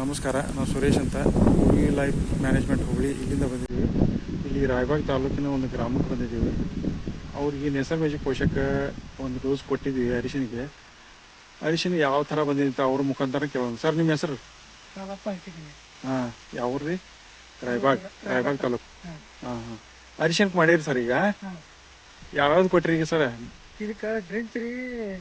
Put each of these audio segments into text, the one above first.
ನಮಸ್ಕಾರ, ನಾವು ಸುರೇಶ್ ಅಂತ ಹುಬ್ಳಿ ಲೈಫ್ ಮ್ಯಾನೇಜ್ಮೆಂಟ್ ಹುಬ್ಳಿ ಇಲ್ಲಿಂದ ಬಂದಿದ್ದೀವಿ. ಇಲ್ಲಿ ರಾಯಬಾಗ್ ತಾಲೂಕಿನ ಒಂದು ಗ್ರಾಮಕ್ಕೆ ಬಂದಿದ್ದೀವಿ. ಅವ್ರಿಗೆ ನೆಸರ್ ಮೇಜಿ ಪೋಷಕ ಒಂದು ಡೋಸ್ ಕೊಟ್ಟಿದ್ದೀವಿ ಅರಿಶಿನಿಗೆ. ಅರಿಶಿನ ಯಾವ ಥರ ಬಂದಿದೆ ಅಂತ ಅವ್ರ ಮುಖಾಂತರ ಕೇಳೋಣ. ಸರ್, ನಿಮ್ಮ ಹೆಸರು? ಹಾಂ, ಯಾವ ಊರು ರೀ? ರಾಯಬಾಗ್ ತಾಲೂಕು. ಹಾಂ ಹಾಂ. ಅರಿಶಿನಕ್ಕೆ ಮಾಡಿರಿ ಸರ್. ಈಗ ಯಾವ್ಯಾವ್ದು ಕೊಟ್ಟಿರಿ ಈಗ ಸರ್? ಇದಕ್ಕೆ ಡ್ರಿಂಕ್ಸ್ ರೀ,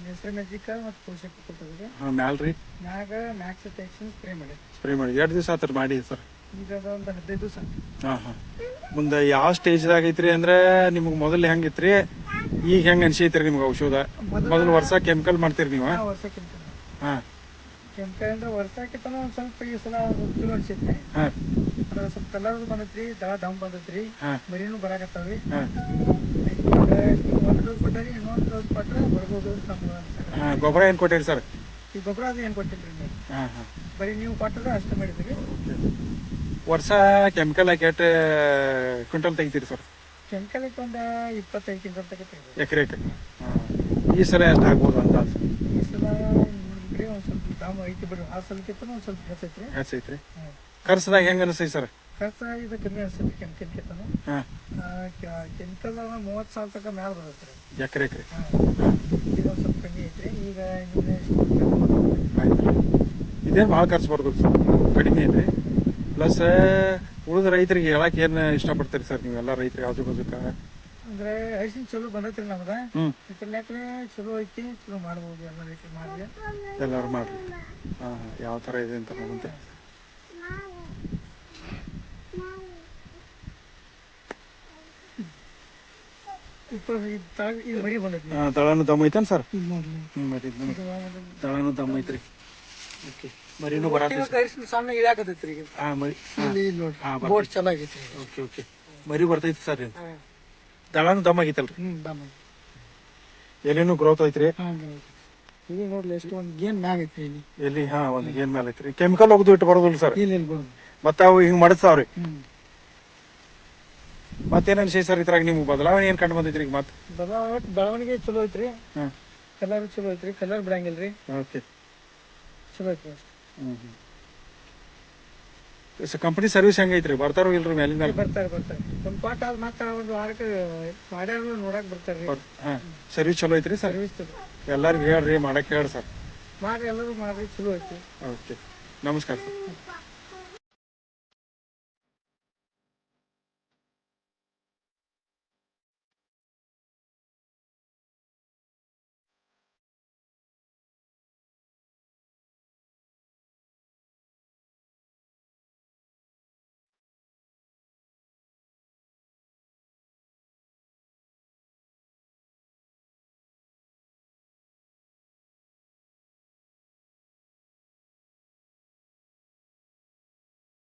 ನೆಸರ್ ಮೆಜಿಕ ಮತ್ತು ಪೋಷಕ ಕೊಟ್ಟಿದ್ರಿ. ಹಾಂ, ಮ್ಯಾಲ್ ರೀ? ಮ್ಯಾಗ ಮ್ಯಾಕ್ಸ್ ಟೆಕ್ಷನ್ ಸ್ಪ್ರೇ ಮಾಡಿ ಎರಡು ದಿವಸ ಆತರ ಮಾಡಿ ಸರ್? ಈಗ ಒಂದು 15 ದಿವಸ. ಹಾಂ ಹಾಂ. ಮುಂದೆ ಯಾವ ಸ್ಟೇಜ್ದಾಗ ಐತ್ರಿ ಅಂದ್ರೆ ನಿಮ್ಗೆ ಮೊದಲು ಹೆಂಗಿತ್ರಿ, ಈಗ ಹೆಂಗೆ ಅನ್ಸೈತ್ರಿ ನಿಮ್ಗೆ ಔಷಧ? ಮೊದಲು ವರ್ಷ ಕೆಮಿಕಲ್ ಮಾಡ್ತೀರಿ ನೀವು? ವರ್ಷ ಕೆಮಿಕಲ್. ಹಾಂ, ಕೆಮಿಕಲ್ ಅಂದ್ರೆ ವರ್ಷಕ್ಕಿಂತ ಒಂದು ಸ್ವಲ್ಪ ಈ ಸಲ ಚಲೋ ಅನ್ಸೈತಿ. ಹಾಂ, ಅದ್ರ ಸ್ವಲ್ಪ ಕಲರ್ ಬಂದೈತ್ರಿ, ದಮ್ ಬಂದೈತ್ರಿ, ಹಾಂ, ಮರಿನೂ ಬರಾಕತ್ತಾವ್ರಿ. ಹಾಂ. ಒಂದು ಡೋಸ್ ಕೊಟ್ಟಾರಿ, ಇನ್ನೊಂದು ಡೋಸ್ ಕೊಟ್ಟರೆ ಬರ್ಬೋದು ಅಂತ ನಮ್ಗೆ ಅನ್ಸತ್ತೆ. ಹಾಂ, ಗೊಬ್ಬರ ಏನು ಕೊಟ್ಟಿರಿ ಸರ್? ಈ ಗೊಬ್ಬರ ಅದು ಏನು ಕೊಟ್ಟಿಲ್ರಿ ನೀವು. ಹಾಂ ಹಾಂ. ಬರೀ ನೀವು ಕೊಟ್ಟರೆ ಅಷ್ಟೇ ಮಾಡಿದ್ರಿ. ವರ್ಷ ಕೆಮಿಕಲ್ ಹಾಕಿ ಎಷ್ಟು ಕ್ವಿಂಟಲ್ ತೆಗಿತೀರಿ ಸರ್? ಕೆಮಿಕಲ್ ಒಂದು 25 ಕ್ವಿಂಟಲ್ ತೆಗಿತೀವಿ ಎಕರೆಗೆ. ಹಾಂ, ಈ ಸಲ ಎಷ್ಟು ಆಗ್ಬೋದು ಅಂದಾಜು? ಈ ಸಲ ನೋಡಿದ್ರಿ ಒಂದು ಸ್ವಲ್ಪ ದಾಮ್ ಐತಿ ಬಿಡ್ರಿ. ಆ ಸಲಕ್ಕಿಂತ ಒಂದು ಸ್ವಲ್ಪ ಹೆಚ್ಚೈತ್ರಿ. ಹೆಚ್ಚೈತ್ರಿ. ಖರ್ಚದಾಗ ಹೆಂಗೆ ಅನಿಸ್ತೈತಿ ಸರ್? ಖರ್ಚು ಇದು ಕಮ್ಮಿ ಅನ್ಸುತ್ತೆ ಕೆಮಿಕಲ್ಕಿಂತನೂ. ಹಾಂ, ಕೆಮಿಕಲ್ 30,000 ತನಕ ಮ್ಯಾಲೆ ಬರುತ್ತೆ ರೀ. ಎಕರೆಗೆ. ಇದು ಒಂದು ಸ್ವಲ್ಪ ಕಮ್ಮಿ ಐತ್ರಿ. ಈಗ ಆಯ್ತು. ಇದೇನು ಭಾಳ ಖರ್ಚು ಬರ್ಬೋದು ಸರ್, ಕಡಿಮೆ ಐತ್ರಿ. ಪ್ಲಸ್ ಉಳಿದ ರೈತರಿಗೆ ಹೇಳಕ್ಕೆ ಏನು ಇಷ್ಟಪಡ್ತೀರಿ ಸರ್ ನೀವೆಲ್ಲ ರೈತರಿಗೆ ಆಜು ಬಾಜುಕ? ಅಂದ್ರೆ ಅರಿಶಿನ ಚಲೋ ಬಂದೈತ್ರಿ ನಮ್ದು. ಹ್ಞೂ, ಇದ್ರಲ್ಲಾಕ್ರೆ ಚಲೋ ಐತಿ, ಚಲೋ ಮಾಡ್ಬೋದು. ಎಲ್ಲ ರೈತರು ಮಾಡಲಿ, ಎಲ್ಲರೂ ಮಾಡಿರಿ. ಹಾಂ ಹಾಂ. ಯಾವ ಥರ ಇದೆ ಅಂತ ನೋಡುತ್ತೆ. ಇದು ಮರಿ ಬಂದೈತಿ. ಹಾಂ, ತಳನು ದಮ್ ಐತೇನು ಸರ್? ಇದು ನೋಡ್ರಿ, ಹ್ಞೂ, ಮರಿ ತಳನು ದಮ್ ಐತ್ರಿ. ಓಕೆ, ಮರಿನೂ ಬರತ್ತೆ. ಅರಿಶಿನ ಸಣ್ಣ ಇಳಿಯಾಕತೈತ್ರಿ ಈಗ. ಹಾಂ, ಮರಿ. ಇಲ್ಲಿ ನೋಡ್ರಿ, ಹಾಂ, ಬೋಟ್ ಚೆನ್ನಾಗೈತಿ. Okay okay. ಮರಿ ಬರ್ತೈತಿ ಸರ್. ದಳನು ದಮ್ ಆಗೈತಲ್ರಿ? ದಮ್ ಎಲ್ಲಿನೂ ಗ್ರೋತ್ ಐತ್ರಿ? ಇಲ್ಲಿ ನೋಡ್ಲಿ ಎಷ್ಟು ಒಂದು ಗೇನ್ ಮ್ಯಾಗ ಐತ್ರಿ ಇಲ್ಲಿ. ಎಲ್ಲಿ? ಹಾಂ, ಒಂದು ಗೇನ್ ಮೇಲೆ ಐತ್ರಿ. ಕೆಮಿಕಲ್ ಹೋಗ್ದು ಇಟ್ಟು ಬರೋದಿಲ್ಲ ಸರ್? ಇಲ್ಲಿ ಬರೋದು. ಮತ್ತೆ ಅವು ಹಿಂಗೆ ಮಡಸ್ತಾವ್ರಿ. ಮತ್ತೇನು ಅನ್ಸೈತಿ ಸರ್ ಇದ್ರಾಗ ನಿಮ್ಗೆ ಬದಲಾವಣೆ ಏನು ಕಂಡು ಬಂದೈತ್ರಿ ಈಗ? ಮತ್ತೆ ಬೆಳವಣಿಗೆ ಚಲೋ ಐತ್ರಿ. ಹಾಂ, ಕಲರ್ ಚಲೋ ಐತ್ರಿ, ಕಲರ್ ಬಿಡಂಗಿಲ್ರಿ. ಓಕೆ. ಚಲೋ ಐತ್ರಿ ಅಷ್ಟೇ. ಹ್ಞೂ ಹ್ಞೂ. ಕಂಪ್ನಿ ಸರ್ವಿಸ್ ಹೆಂಗೈತ್ರಿ? ಬರ್ತಾರೋ ಇಲ್ರಿ ಮೇಲಿನ ಮೇಲೆ? ಬರ್ತಾರೆ ಒಂದು ಪಾಠ ಆದ ಮತ್ತೆ ಒಂದು ವಾರಕ್ಕೆ ಮಾಡ್ಯಾರ ನೋಡಕ್ ಬರ್ತಾರ್ರಿ. ಹಾಂ, ಸರ್ವಿಸ್ ಚಲೋ ಐತ್ರಿ ಸರ್? ಸರ್ವಿಸ್ ಚಲೋ. ಎಲ್ಲರಿಗೂ ಹೇಳ್ರಿ, ಮಾಡಕ್ಕೆ ಹೇಳಿ ಸರ್. ಮಾಡ್ರಿ, ಎಲ್ಲರೂ ಮಾಡ್ರಿ, ಚಲೋ ಐತಿ. ಓಕೆ, ನಮಸ್ಕಾರ ಸರ್.